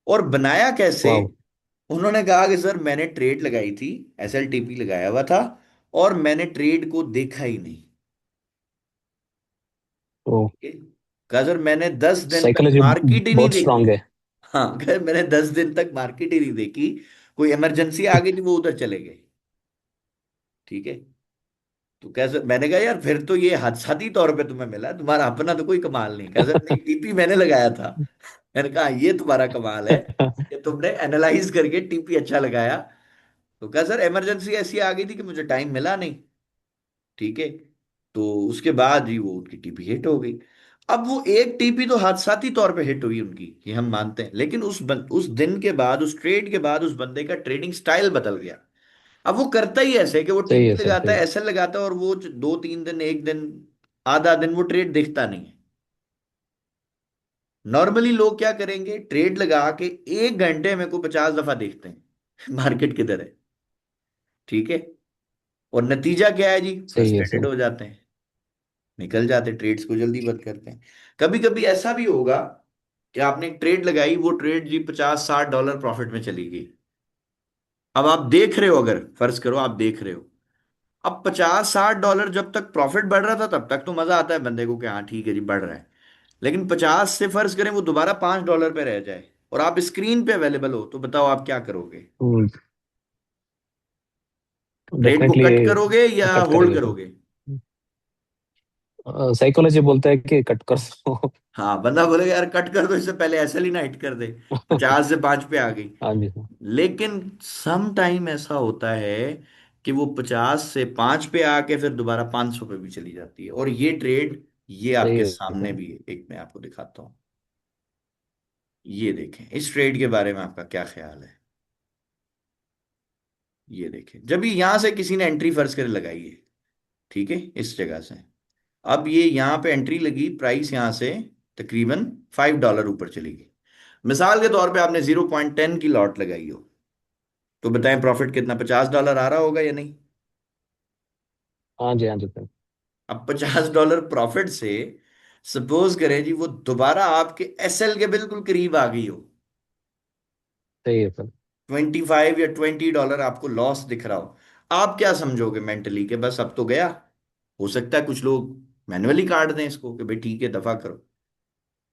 और बनाया कैसे? वाह। उन्होंने कहा कि सर मैंने ट्रेड लगाई थी, एसएलटीपी लगाया हुआ था, और मैंने ट्रेड को देखा ही नहीं। ओ। ठीक है? कहा सर मैंने 10 दिन तक साइकोलॉजी मार्केट ही नहीं बहुत देखी। स्ट्रांग है। हाँ, कहा मैंने 10 दिन तक मार्केट ही नहीं देखी, कोई इमरजेंसी आ गई थी वो उधर चले गए। ठीक है, तो कैसे? मैंने कहा यार फिर तो ये हादसाती तौर पे तुम्हें मिला, तुम्हारा अपना तो कोई कमाल नहीं। कहा सर नहीं, टीपी मैंने लगाया था। मैंने कहा ये तुम्हारा कमाल है कि तुमने एनालाइज करके टीपी अच्छा लगाया। तो कहा सर इमरजेंसी ऐसी आ गई थी कि मुझे टाइम मिला नहीं। ठीक है, तो उसके बाद ही वो उनकी टीपी हिट हो गई। अब वो एक टीपी तो हादसाती तौर पे हिट हुई उनकी, ये हम मानते हैं, लेकिन उस दिन के बाद, उस ट्रेड के बाद, उस बंदे का ट्रेडिंग स्टाइल बदल गया। अब वो करता ही ऐसे है कि वो सही टीपी है सर, लगाता सही है, है। ऐसे लगाता है, और वो 2 3 दिन, एक दिन, आधा दिन वो ट्रेड दिखता नहीं है। नॉर्मली लोग क्या करेंगे, ट्रेड लगा के 1 घंटे में को 50 दफा देखते हैं मार्केट किधर है। ठीक है। और नतीजा क्या है जी, सही है फ्रस्ट्रेटेड सर। हो जाते हैं, निकल जाते हैं, ट्रेड्स को जल्दी बंद करते हैं। कभी कभी ऐसा भी होगा कि आपने एक ट्रेड लगाई, वो ट्रेड जी 50 60 डॉलर प्रॉफिट में चली गई। अब आप देख रहे हो, अगर फर्ज करो आप देख रहे हो, अब 50 60 डॉलर जब तक प्रॉफिट बढ़ रहा था तब तक तो मजा आता है बंदे को कि हाँ ठीक है जी बढ़ रहा है। लेकिन 50 से फर्ज करें वो दोबारा 5 डॉलर पे रह जाए, और आप स्क्रीन पे अवेलेबल हो, तो बताओ आप क्या करोगे? ट्रेड को डेफिनेटली कट करोगे या कट होल्ड करेंगे सर। करोगे? साइकोलॉजी बोलता है कि कट कर दो। हाँ, बंदा बोलेगा यार कट कर दो, इससे पहले एसएल ही ना हिट कर दे, 50 से 5 पे आ गई। हाँ जी सर। लेकिन सम टाइम ऐसा होता है कि वो 50 से 5 पे आके फिर दोबारा 500 पे भी चली जाती है, और ये ट्रेड, ये सही आपके है सामने सर। भी है, एक मैं आपको दिखाता हूँ। ये देखें, इस ट्रेड के बारे में आपका क्या ख्याल है? ये देखें, जब ये यहां से किसी ने एंट्री फर्ज कर लगाई है, ठीक है, इस जगह से, अब ये यहां पे एंट्री लगी, प्राइस यहां से तकरीबन 5 डॉलर ऊपर चली गई। मिसाल के तौर पे आपने 0.10 की लॉट लगाई हो, तो बताएं प्रॉफिट कितना, 50 डॉलर आ रहा होगा या नहीं? हाँ जी, हाँ जी सर। अब 50 डॉलर प्रॉफिट से सपोज करें जी वो दोबारा आपके एसएल के बिल्कुल करीब आ गई हो, सही है सर। 25 या 20 डॉलर आपको लॉस दिख रहा हो, आप क्या समझोगे मेंटली कि बस अब तो गया? हो सकता है कुछ लोग मैन्युअली काट दें इसको कि भाई ठीक है दफा करो,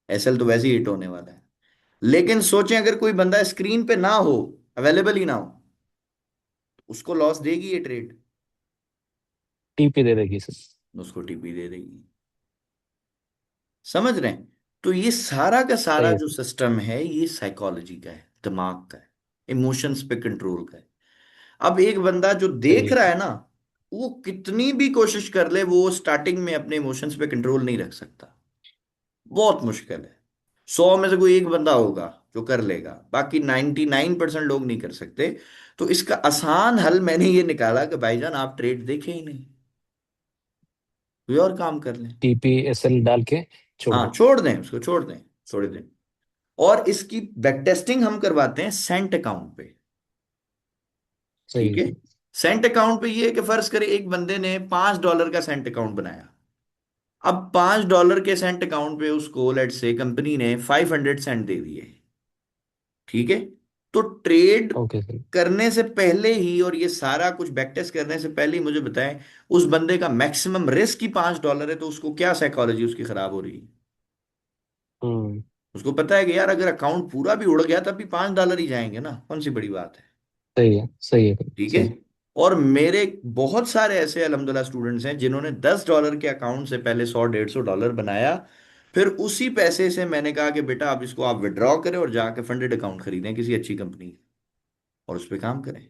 एसएल तो वैसे ही हिट होने वाला है। लेकिन सोचें अगर कोई बंदा स्क्रीन पे ना हो, अवेलेबल ही ना हो, उसको लॉस देगी ये ट्रेड? टीपी दे देगी सर। उसको टीपी दे देगी। समझ रहे हैं? तो ये सारा का सारा सही है जो सर। सिस्टम है, ये साइकोलॉजी का है, दिमाग का है, इमोशंस पे कंट्रोल का है। अब एक बंदा जो सही देख है रहा सर। है ना, वो कितनी भी कोशिश कर ले, वो स्टार्टिंग में अपने इमोशंस पे कंट्रोल नहीं रख सकता। बहुत मुश्किल है। 100 में से कोई एक बंदा होगा जो कर लेगा, बाकी 99% लोग नहीं कर सकते। तो इसका आसान हल मैंने ये निकाला कि भाईजान आप ट्रेड देखें ही नहीं, कोई और काम कर लें। टीपी एसएल डाल के छोड़ हाँ, दो। छोड़ दें उसको, छोड़ दें, छोड़ दें। और इसकी बैक टेस्टिंग हम करवाते हैं सेंट अकाउंट पे। सही ठीक है है। सर। सेंट अकाउंट पे ये है कि फर्ज करें एक बंदे ने 5 डॉलर का सेंट अकाउंट बनाया। अब 5 डॉलर के सेंट अकाउंट पे उसको लेट से कंपनी ने 500 सेंट दे दिए। ठीक है। तो ट्रेड ओके सर। करने से पहले ही, और ये सारा कुछ बैक टेस्ट करने से पहले ही मुझे बताएं, उस बंदे का मैक्सिमम रिस्क ही 5 डॉलर है, तो उसको क्या साइकोलॉजी उसकी खराब हो रही है? हम्म। उसको पता है कि यार अगर अकाउंट पूरा भी उड़ गया तब भी 5 डॉलर ही जाएंगे ना, कौन सी बड़ी बात है। सही है, सही है सर, ठीक है। सही। और मेरे बहुत सारे ऐसे अल्हम्दुलिल्लाह स्टूडेंट्स हैं जिन्होंने 10 डॉलर के अकाउंट से पहले 100 150 डॉलर बनाया। फिर उसी पैसे से मैंने कहा कि बेटा आप इसको आप विड्रॉ करें और जाके फंडेड अकाउंट खरीदें किसी अच्छी कंपनी, और उस पर काम करें।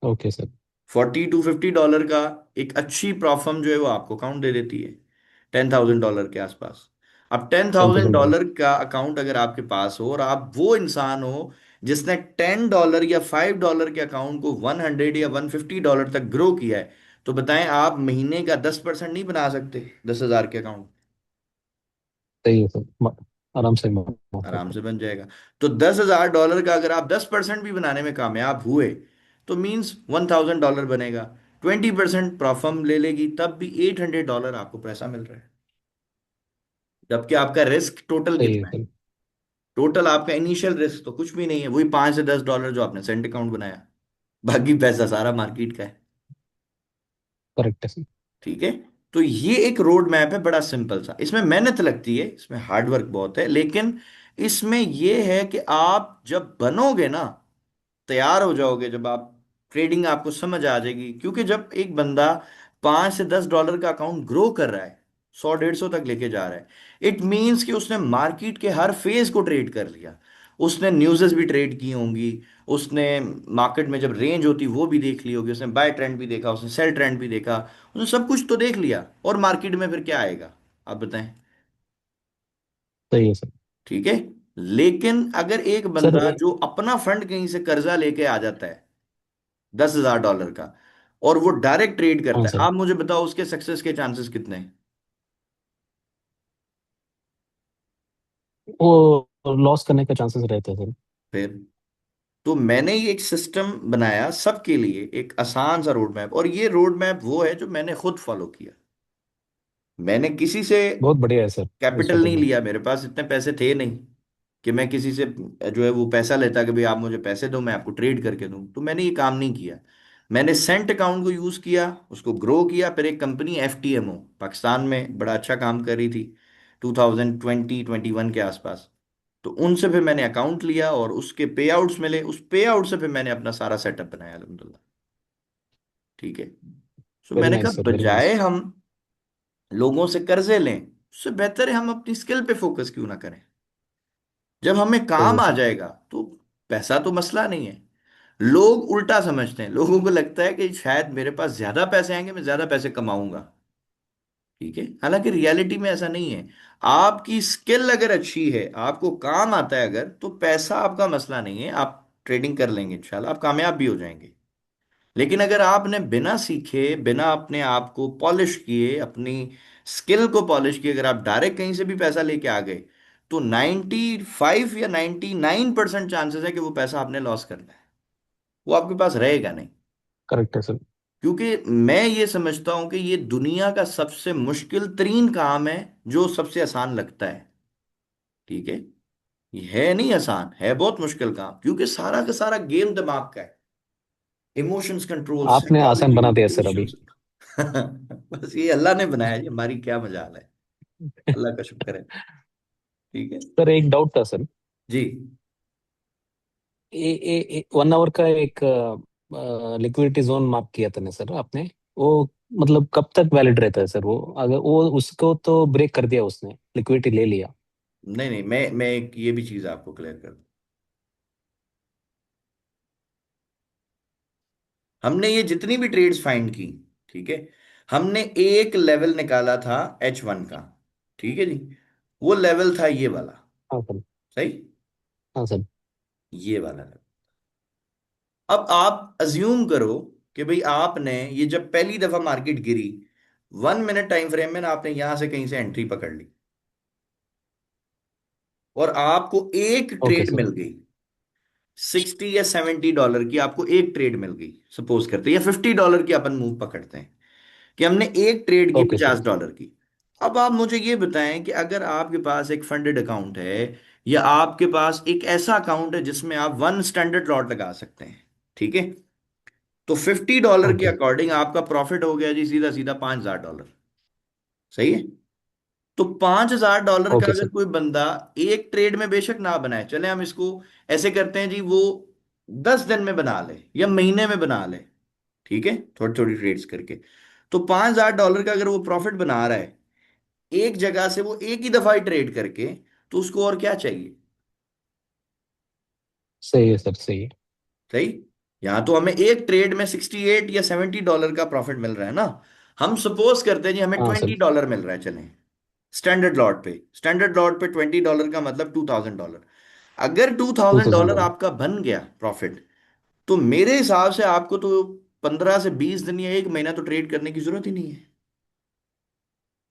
Okay sir. 40 to 50 डॉलर का एक अच्छी प्रॉफर्म जो है वो आपको अकाउंट दे देती है, 10,000 डॉलर के आसपास। अब ten ten thousand thousand dollar dollar का अकाउंट अगर आपके पास हो, और आप वो इंसान हो जिसने 10 डॉलर या 5 डॉलर के अकाउंट को 100 या 150 डॉलर तक ग्रो किया है, तो बताएं आप महीने का 10% नहीं बना सकते 10,000 के अकाउंट? सही है सर। आराम से बना आराम सकते से बन जाएगा। तो 10,000 डॉलर का अगर आप 10% भी बनाने में कामयाब हुए, तो मीन्स 1,000 डॉलर बनेगा। 20% प्रॉफर्म ले लेगी, तब भी 800 डॉलर आपको पैसा मिल रहा है। जबकि आपका रिस्क टोटल सही है कितना है? सर। टोटल आपका इनिशियल रिस्क तो कुछ भी नहीं है, वही 5 से 10 डॉलर जो आपने सेंट अकाउंट बनाया, बाकी पैसा सारा मार्केट का है। करेक्ट है सर। ठीक है। तो ये एक रोड मैप है, बड़ा सिंपल सा, इसमें मेहनत लगती है, इसमें हार्डवर्क बहुत है, लेकिन इसमें यह है कि आप जब बनोगे ना, तैयार हो जाओगे, जब आप ट्रेडिंग आपको समझ आ जाएगी, क्योंकि जब एक बंदा 5 से 10 डॉलर का अकाउंट ग्रो कर रहा है, 100 150 तक लेके जा रहा है, इट मीन्स कि उसने मार्केट के हर फेज को ट्रेड कर लिया। उसने न्यूज़ेस भी ट्रेड की होंगी, उसने मार्केट में जब रेंज होती वो भी देख ली होगी, उसने बाय ट्रेंड भी देखा, उसने सेल ट्रेंड भी देखा, उसने सब कुछ तो देख लिया। और मार्केट में फिर क्या आएगा, आप बताएं। सही है सर। ठीक है। लेकिन अगर एक सर बंदा जो अपना फंड कहीं से कर्जा लेके आ जाता है $10,000 का, और वो डायरेक्ट ट्रेड हाँ करता है, सर, आप मुझे बताओ उसके सक्सेस के चांसेस कितने हैं। वो लॉस करने का चांसेस रहते हैं सर। फिर तो मैंने ये एक सिस्टम बनाया सबके लिए, एक आसान सा रोड मैप, और ये रोड मैप वो है जो मैंने खुद फॉलो किया। मैंने किसी से बहुत बढ़िया है सर ये कैपिटल नहीं स्ट्रेटेजी। लिया, मेरे पास इतने पैसे थे नहीं कि मैं किसी से जो है वो पैसा लेता कि भाई आप मुझे पैसे दो मैं आपको ट्रेड करके दूं, तो मैंने ये काम नहीं किया। मैंने सेंट अकाउंट को यूज किया, उसको ग्रो किया। फिर एक कंपनी एफटीएमओ पाकिस्तान में बड़ा अच्छा काम कर रही थी 2020-21 के आसपास, तो उनसे फिर मैंने अकाउंट लिया और उसके पे आउट्स मिले, उस पे आउट से फिर मैंने अपना सारा सेटअप बनाया अल्हम्दुलिल्लाह। ठीक है। सो वेरी मैंने कहा नाइस सर, वेरी बजाय नाइस। हम लोगों से कर्जे लें, उससे बेहतर है हम अपनी स्किल पे फोकस क्यों ना करें। जब हमें सही काम है आ सर। जाएगा तो पैसा तो मसला नहीं है। लोग उल्टा समझते हैं, लोगों को लगता है कि शायद मेरे पास ज्यादा पैसे आएंगे, मैं ज्यादा पैसे कमाऊंगा। ठीक है, हालांकि रियलिटी में ऐसा नहीं है। आपकी स्किल अगर अच्छी है, आपको काम आता है अगर, तो पैसा आपका मसला नहीं है, आप ट्रेडिंग कर लेंगे इंशाल्लाह, आप कामयाब भी हो जाएंगे। लेकिन अगर आपने बिना सीखे, बिना अपने आप को पॉलिश किए, अपनी स्किल को पॉलिश किए, अगर आप डायरेक्ट कहीं से भी पैसा लेके आ गए, तो 95 या 99% चांसेस है कि वो पैसा आपने लॉस करना है, वो आपके पास रहेगा नहीं। करेक्ट है सर। क्योंकि मैं ये समझता हूं कि ये दुनिया का सबसे मुश्किल तरीन काम है जो सबसे आसान लगता है। ठीक है। ये है नहीं आसान, है बहुत मुश्किल काम, क्योंकि सारा का सारा गेम दिमाग का है। इमोशंस कंट्रोल, आपने आसान साइकोलॉजी, बना दिया सर अभी। पेशेंस। बस ये अल्लाह ने बनाया जी, हमारी क्या मजाल है। अल्लाह का शुक्र है। ठीक है। सर एक डाउट था सर। जी। 1 आवर का एक लिक्विडिटी जोन मार्क किया था ना सर आपने, वो मतलब कब तक वैलिड रहता है सर वो? अगर वो उसको तो ब्रेक कर दिया, उसने लिक्विडिटी ले लिया। नहीं नहीं, मैं एक ये भी चीज आपको क्लियर कर दूं। हमने ये जितनी भी ट्रेड्स फाइंड की, ठीक है, हमने एक लेवल निकाला था H1 का। ठीक है जी। वो लेवल था ये वाला। हाँ सर। सही। हाँ सर। ये वाला लेवल। अब आप अज्यूम करो कि भाई आपने ये जब पहली दफा मार्केट गिरी, 1 मिनट टाइम फ्रेम में ना आपने यहां से कहीं से एंट्री पकड़ ली, और आपको एक ओके ट्रेड सर। मिल गई, $60 या $70 की आपको एक ट्रेड मिल गई, सपोज करते हैं, या $50 की अपन मूव पकड़ते हैं कि हमने एक ट्रेड की ओके सर। $50 की। अब आप मुझे ये बताएं कि अगर आपके पास एक फंडेड अकाउंट है, या आपके पास एक ऐसा अकाउंट है जिसमें आप वन स्टैंडर्ड लॉट लगा सकते हैं, ठीक है, तो $50 के ओके। अकॉर्डिंग आपका प्रॉफिट हो गया जी सीधा सीधा $5,000। सही है। तो $5,000 का ओके अगर सर। कोई बंदा एक ट्रेड में बेशक ना बनाए, चले हम इसको ऐसे करते हैं जी, वो 10 दिन में बना ले या महीने में बना ले, ठीक है, थोड़ी थोड़ी ट्रेड्स करके, तो $5,000 का अगर वो प्रॉफिट बना रहा है एक जगह से, वो एक ही दफा ही ट्रेड करके, तो उसको और क्या चाहिए। सही है सर, सही है। सही। यहां तो हमें एक ट्रेड में $68 या $70 का प्रॉफिट मिल रहा है ना। हम सपोज करते हैं जी हमें हाँ सर। $20 मिल रहा है, चलें स्टैंडर्ड लॉट पे $20 का मतलब $2,000। अगर two two thousand thousand dollar dollar आपका बन गया प्रॉफिट, तो मेरे हिसाब से आपको तो 15 से 20 दिन या एक महीना तो ट्रेड करने की जरूरत ही नहीं है।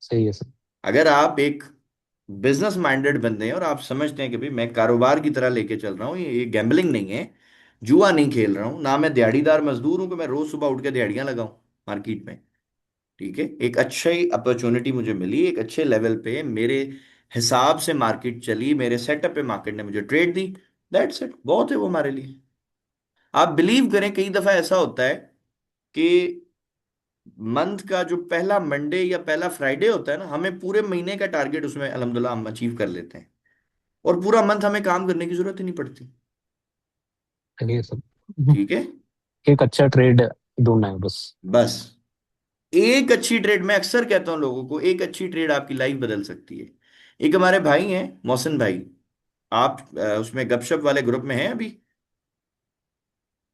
सही है सर। अगर आप एक बिजनेस माइंडेड बंदे हैं और आप समझते हैं कि भाई मैं कारोबार की तरह लेके चल रहा हूँ, ये गैम्बलिंग नहीं है, जुआ नहीं खेल रहा हूँ ना, मैं दिहाड़ीदार मजदूर हूं कि मैं रोज सुबह उठ के दिहाड़ियां लगाऊं मार्केट में। ठीक है। एक अच्छी अपॉर्चुनिटी मुझे मिली, एक अच्छे लेवल पे मेरे हिसाब से मार्केट चली, मेरे सेटअप पे मार्केट ने मुझे ट्रेड दी, दैट्स इट, बहुत है वो हमारे लिए। आप बिलीव करें, कई दफा ऐसा होता है कि मंथ का जो पहला मंडे या पहला फ्राइडे होता है ना, हमें पूरे महीने का टारगेट उसमें अल्हम्दुलिल्लाह हम अचीव कर लेते हैं, और पूरा मंथ हमें काम करने की जरूरत ही नहीं पड़ती। सही है सर। ठीक है। एक अच्छा ट्रेड ढूंढना है बस। बस एक अच्छी ट्रेड, मैं अक्सर कहता हूं लोगों को, एक अच्छी ट्रेड आपकी लाइफ बदल सकती है। एक हमारे भाई हैं, मोहसिन भाई, आप उसमें गपशप वाले ग्रुप में हैं अभी,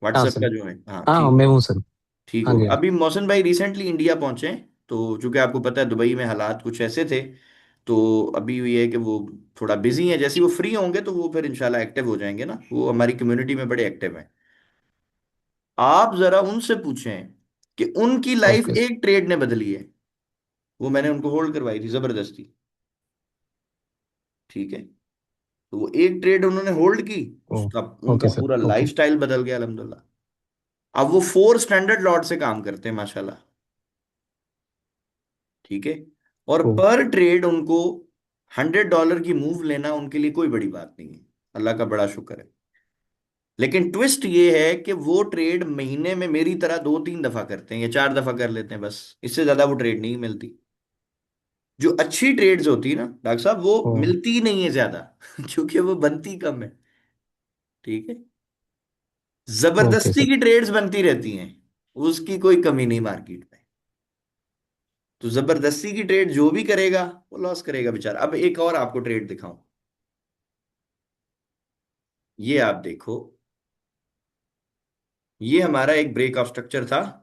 हाँ व्हाट्सएप सर। का जो है? हाँ हाँ ठीक। मैं हूँ सर। ठीक हाँ हो, जी हाँ जी। अभी मोहसिन भाई रिसेंटली इंडिया पहुंचे हैं, तो चूंकि आपको पता है दुबई में हालात कुछ ऐसे थे, तो अभी ये है कि वो थोड़ा बिजी हैं। जैसे ही वो फ्री होंगे तो वो फिर इंशाल्लाह एक्टिव हो जाएंगे ना, वो हमारी कम्युनिटी में बड़े एक्टिव हैं। आप जरा उनसे पूछें कि उनकी लाइफ ओके सर। एक ट्रेड ने बदली है। वो मैंने उनको होल्ड करवाई थी जबरदस्ती, ठीक है? तो वो एक ट्रेड उन्होंने होल्ड की, ओ उसका उनका ओके सर। पूरा ओके। लाइफस्टाइल बदल गया अल्हम्दुलिल्लाह। अब वो 4 स्टैंडर्ड लॉट से काम करते हैं माशाल्लाह, ठीक है? और ओ पर ट्रेड उनको $100 की मूव लेना उनके लिए कोई बड़ी बात नहीं है, अल्लाह का बड़ा शुक्र है। लेकिन ट्विस्ट ये है कि वो ट्रेड महीने में मेरी तरह 2-3 दफा करते हैं या 4 दफा कर लेते हैं बस, इससे ज्यादा वो ट्रेड नहीं मिलती। जो अच्छी ट्रेड्स होती है ना डॉक्टर साहब, वो ओ मिलती ही नहीं है ज्यादा क्योंकि वो बनती कम है, ठीक है? ओके जबरदस्ती सर। की ट्रेड्स बनती रहती हैं, उसकी कोई कमी नहीं मार्केट में। तो जबरदस्ती की ट्रेड जो भी करेगा वो लॉस करेगा बेचारा। अब एक और आपको ट्रेड दिखाऊं, ये आप देखो, ये हमारा एक ब्रेक ऑफ स्ट्रक्चर था।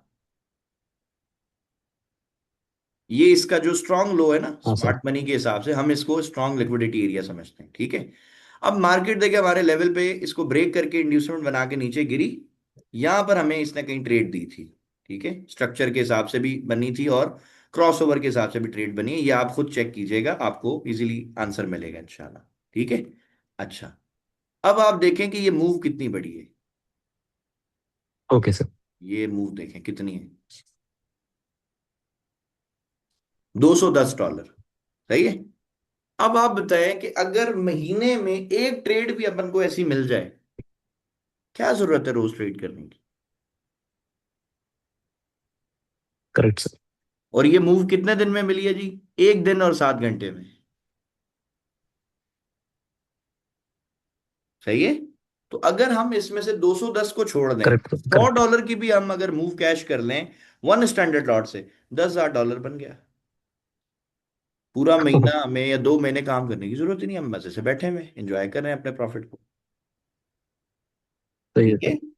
ये इसका जो स्ट्रांग लो है ना, हाँ सर। स्मार्ट मनी के हिसाब से हम इसको स्ट्रांग लिक्विडिटी एरिया समझते हैं, ठीक है? अब मार्केट देखिए हमारे लेवल पे इसको ब्रेक करके इंड्यूसमेंट बना के नीचे गिरी, यहां पर हमें इसने कहीं ट्रेड दी थी, ठीक है? स्ट्रक्चर के हिसाब से भी बनी थी और क्रॉसओवर के हिसाब से भी ट्रेड बनी है, ये आप खुद चेक कीजिएगा, आपको इजीली आंसर मिलेगा इंशाल्लाह, ठीक है? अच्छा, अब आप देखें कि ये मूव कितनी बड़ी है। Okay sir. ये मूव देखें कितनी है, $210, सही है? अब आप बताएं कि अगर महीने में एक ट्रेड भी अपन को ऐसी मिल जाए, क्या जरूरत है रोज ट्रेड करने की? Correct sir. और ये मूव कितने दिन में मिली है जी? 1 दिन और 7 घंटे में, सही है? तो अगर हम इसमें से 210 को छोड़ दें, करेक्ट सौ करेक्ट। डॉलर की भी हम अगर मूव कैश कर लें 1 स्टैंडर्ड लॉट से, $10,000 बन गया। पूरा महीना हमें या 2 महीने काम करने की जरूरत ही नहीं, हम मजे से बैठे हुए एंजॉय कर रहे हैं अपने प्रॉफिट को, सही है ठीक सर। है?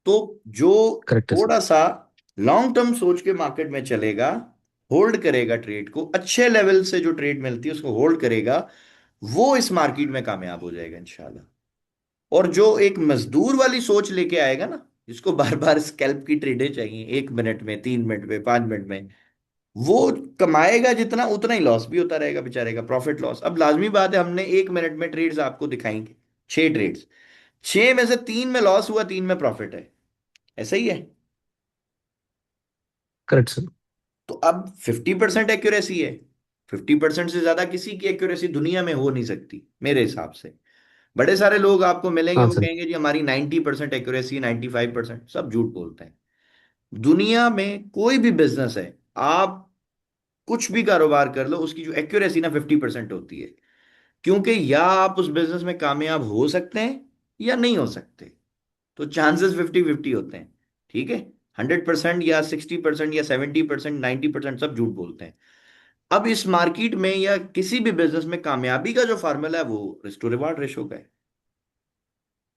तो जो करेक्ट है सर। थोड़ा सा लॉन्ग टर्म सोच के मार्केट में चलेगा, होल्ड करेगा ट्रेड को, अच्छे लेवल से जो ट्रेड मिलती है उसको होल्ड करेगा, वो इस मार्केट में कामयाब हो जाएगा इंशाल्लाह। और जो एक मजदूर वाली सोच लेके आएगा ना, जिसको बार बार स्कैल्प की ट्रेडें चाहिए, 1 मिनट में, 3 मिनट में, 5 मिनट में, वो कमाएगा जितना उतना ही लॉस भी होता रहेगा बेचारे का, प्रॉफिट लॉस। अब लाजमी बात है, हमने 1 मिनट में ट्रेड्स आपको दिखाएंगे, 6 ट्रेड्स, 6 में से 3 में लॉस हुआ, 3 में प्रॉफिट है, ऐसा ही है। Correct sir. तो अब 50% एक्यूरेसी है, 50% से ज्यादा किसी की एक्यूरेसी दुनिया में हो नहीं सकती मेरे हिसाब से। बड़े सारे लोग आपको मिलेंगे हाँ वो सर। कहेंगे जी हमारी 90% एक्यूरेसी, 95%, सब झूठ बोलते हैं। दुनिया में कोई भी बिजनेस है, आप कुछ भी कारोबार कर लो, उसकी जो एक्यूरेसी ना 50% होती है, क्योंकि या आप उस बिजनेस में कामयाब हो सकते हैं या नहीं हो सकते। तो चांसेस 50-50 होते हैं, ठीक है? 100% या 60% या 70%, 90% सब झूठ बोलते हैं। अब इस मार्केट में या किसी भी बिजनेस में कामयाबी का जो फार्मूला है वो रिस्क टू रिवार्ड रेशो का है।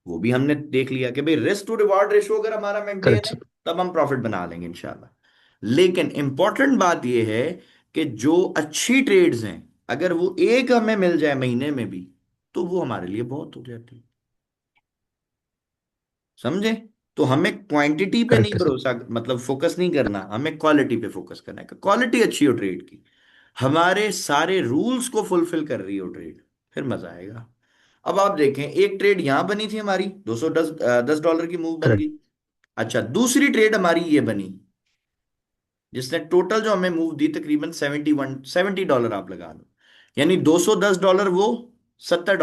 वो भी हमने देख लिया कि भाई रिस्क टू रिवार्ड रेशो अगर हमारा मेंटेन करेक्ट है, सर। तब हम प्रॉफिट बना लेंगे इंशाल्लाह। लेकिन इंपॉर्टेंट बात यह है कि जो अच्छी ट्रेड्स हैं, अगर वो एक हमें मिल जाए महीने में भी, तो वो हमारे लिए बहुत हो जाती है, समझे? तो हमें क्वांटिटी पे नहीं करेक्ट है सर। भरोसा, मतलब फोकस नहीं करना, हमें क्वालिटी पे फोकस करना है कि क्वालिटी अच्छी हो ट्रेड की, हमारे सारे रूल्स को फुलफिल कर रही हो ट्रेड, फिर मजा आएगा। अब आप देखें, एक ट्रेड यहां बनी थी हमारी, 210 $10 की मूव बन करेक्ट। गई। अच्छा, दूसरी ट्रेड हमारी ये बनी, जिसने टोटल जो हमें मूव दी तकरीबन $71 $70 आप लगा लो, यानी $210 वो $70